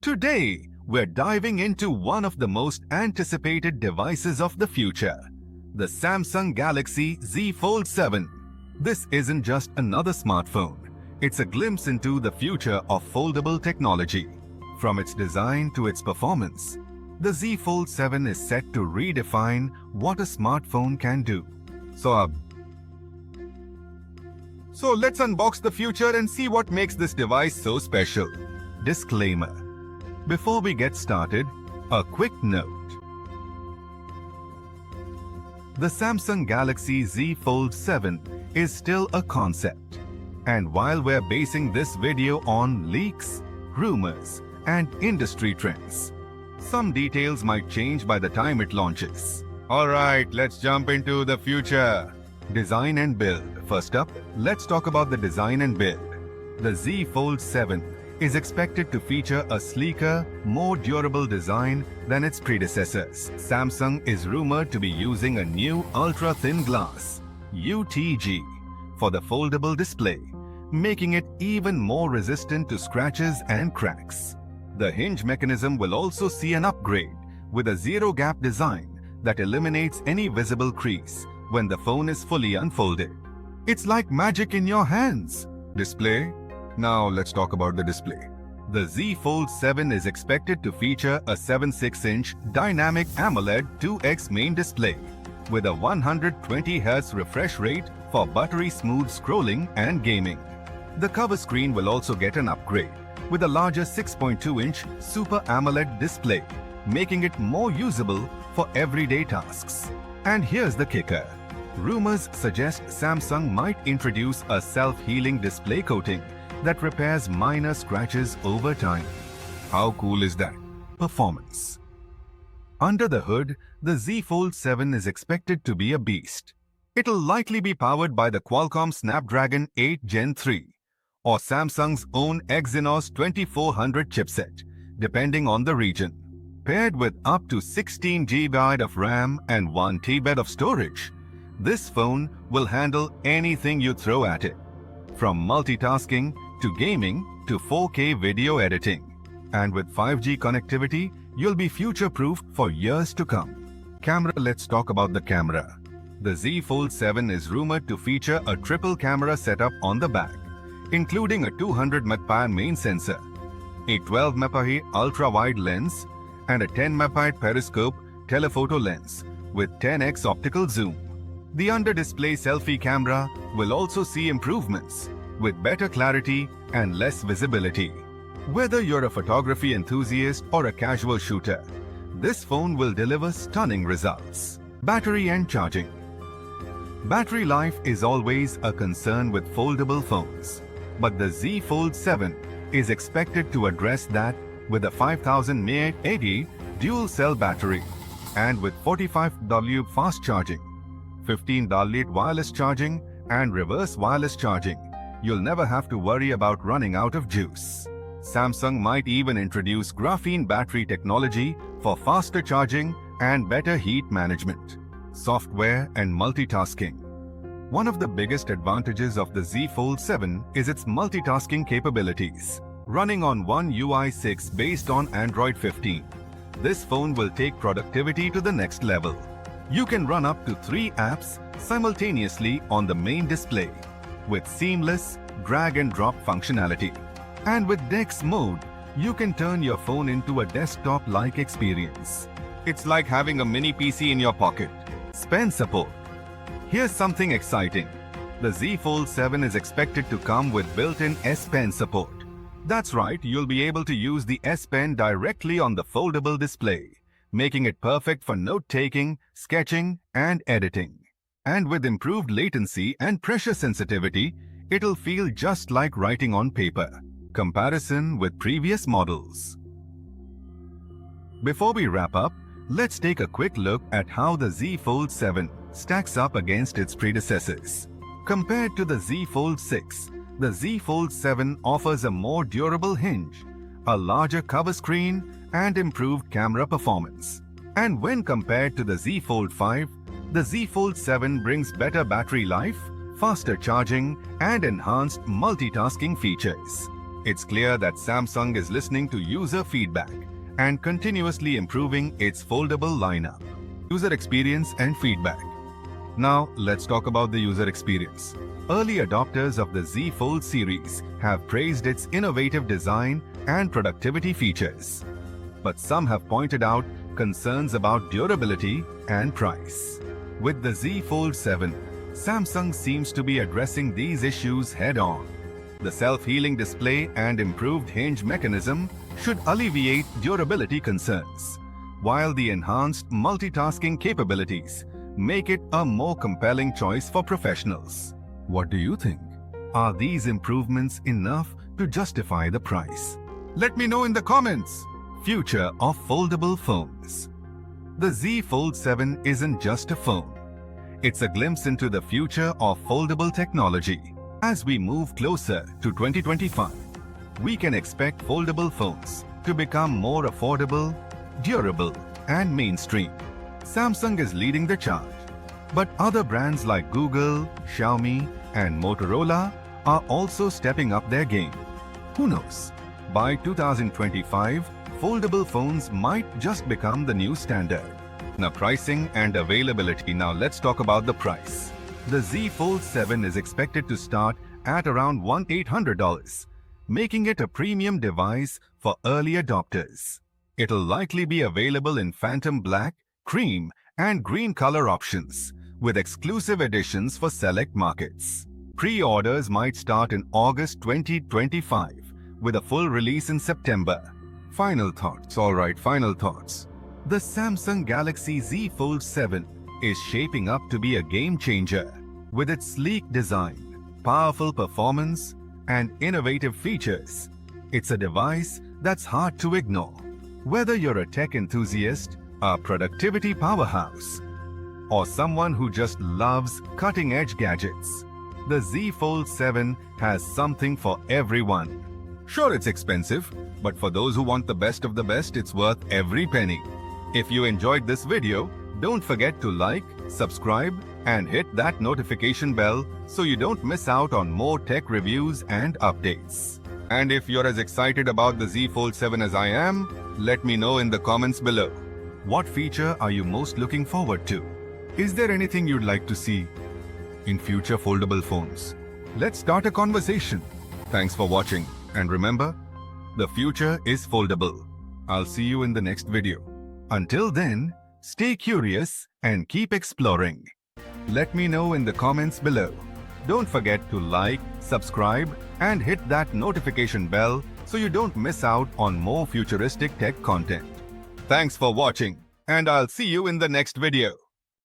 Today, we're diving into one of the most anticipated devices of the future, the Samsung Galaxy Z Fold 7. This isn't just another smartphone. It's a glimpse into the future of foldable technology. From its design to its performance, the Z Fold 7 is set to redefine what a smartphone can do. So let's unbox the future and see what makes this device so special. Disclaimer. Before we get started, a quick note. The Samsung Galaxy Z Fold 7 is still a concept. And while we're basing this video on leaks, rumors, and industry trends, some details might change by the time it launches. Alright, let's jump into the future. Design and build. First up, let's talk about the design and build. The Z Fold 7 is expected to feature a sleeker, more durable design than its predecessors. Samsung is rumored to be using a new ultra-thin glass, UTG, for the foldable display, making it even more resistant to scratches and cracks. The hinge mechanism will also see an upgrade with a zero-gap design that eliminates any visible crease when the phone is fully unfolded. It's like magic in your hands. Display. Now let's talk about the display. The Z Fold 7 is expected to feature a 7.6-inch dynamic AMOLED 2X main display with a 120Hz refresh rate for buttery-smooth scrolling and gaming. The cover screen will also get an upgrade with a larger 6.2-inch Super AMOLED display, making it more usable for everyday tasks. And here's the kicker. Rumors suggest Samsung might introduce a self-healing display coating that repairs minor scratches over time. How cool is that? Performance. Under the hood, the Z Fold 7 is expected to be a beast. It'll likely be powered by the Qualcomm Snapdragon 8 Gen 3 or Samsung's own Exynos 2400 chipset, depending on the region. Paired with up to 16 GB of RAM and 1 TB of storage, this phone will handle anything you throw at it, from multitasking to gaming to 4K video editing. And with 5G connectivity, you'll be future-proofed for years to come. Camera. Let's talk about the camera. The Z Fold 7 is rumored to feature a triple camera setup on the back, including a 200MP main sensor, a 12MP ultra-wide lens, and a 10MP periscope telephoto lens with 10x optical zoom. The under-display selfie camera will also see improvements with better clarity and less visibility. Whether you're a photography enthusiast or a casual shooter, this phone will deliver stunning results. Battery and charging. Battery life is always a concern with foldable phones, but the Z Fold 7 is expected to address that with a 5000 mAh dual-cell battery and with 45W fast charging, 15W wireless charging, and reverse wireless charging. You'll never have to worry about running out of juice. Samsung might even introduce graphene battery technology for faster charging and better heat management. Software and multitasking. One of the biggest advantages of the Z Fold 7 is its multitasking capabilities. Running on One UI 6 based on Android 15, this phone will take productivity to the next level. You can run up to 3 apps simultaneously on the main display with seamless drag-and-drop functionality. And with DeX mode, you can turn your phone into a desktop-like experience. It's like having a mini PC in your pocket. Pen support. Here's something exciting. The Z Fold 7 is expected to come with built-in S Pen support. That's right, you'll be able to use the S Pen directly on the foldable display, making it perfect for note-taking, sketching, and editing. And with improved latency and pressure sensitivity, it'll feel just like writing on paper. Comparison with previous models. Before we wrap up, let's take a quick look at how the Z Fold 7 stacks up against its predecessors. Compared to the Z Fold 6, the Z Fold 7 offers a more durable hinge, a larger cover screen, and improved camera performance. And when compared to the Z Fold 5, the Z Fold 7 brings better battery life, faster charging, and enhanced multitasking features. It's clear that Samsung is listening to user feedback and continuously improving its foldable lineup. User experience and feedback. Now, let's talk about the user experience. Early adopters of the Z Fold series have praised its innovative design and productivity features. But some have pointed out concerns about durability and price. With the Z Fold 7, Samsung seems to be addressing these issues head-on. The self-healing display and improved hinge mechanism should alleviate durability concerns, while the enhanced multitasking capabilities make it a more compelling choice for professionals. What do you think? Are these improvements enough to justify the price? Let me know in the comments. Future of foldable phones. The Z Fold 7 isn't just a phone. It's a glimpse into the future of foldable technology. As we move closer to 2025, we can expect foldable phones to become more affordable, durable, and mainstream. Samsung is leading the charge, but other brands like Google, Xiaomi, and Motorola are also stepping up their game. Who knows? By 2025, foldable phones might just become the new standard. Now, pricing and availability. Now let's talk about the price. The Z Fold 7 is expected to start at around $1,800, making it a premium device for early adopters. It'll likely be available in phantom black, cream, and green color options, with exclusive editions for select markets. Pre-orders might start in August 2025, with a full release in September. Final thoughts. Alright, final thoughts. The Samsung Galaxy Z Fold 7 is shaping up to be a game changer. With its sleek design, powerful performance, and innovative features, it's a device that's hard to ignore. Whether you're a tech enthusiast, a productivity powerhouse, or someone who just loves cutting-edge gadgets, the Z Fold 7 has something for everyone. Sure, it's expensive, but for those who want the best of the best, it's worth every penny. If you enjoyed this video, don't forget to like, subscribe, and hit that notification bell so you don't miss out on more tech reviews and updates. And if you're as excited about the Z Fold 7 as I am, let me know in the comments below. What feature are you most looking forward to? Is there anything you'd like to see in future foldable phones? Let's start a conversation. Thanks for watching, and remember, the future is foldable. I'll see you in the next video. Until then, stay curious and keep exploring. Let me know in the comments below. Don't forget to like, subscribe, and hit that notification bell so you don't miss out on more futuristic tech content. Thanks for watching, and I'll see you in the next video.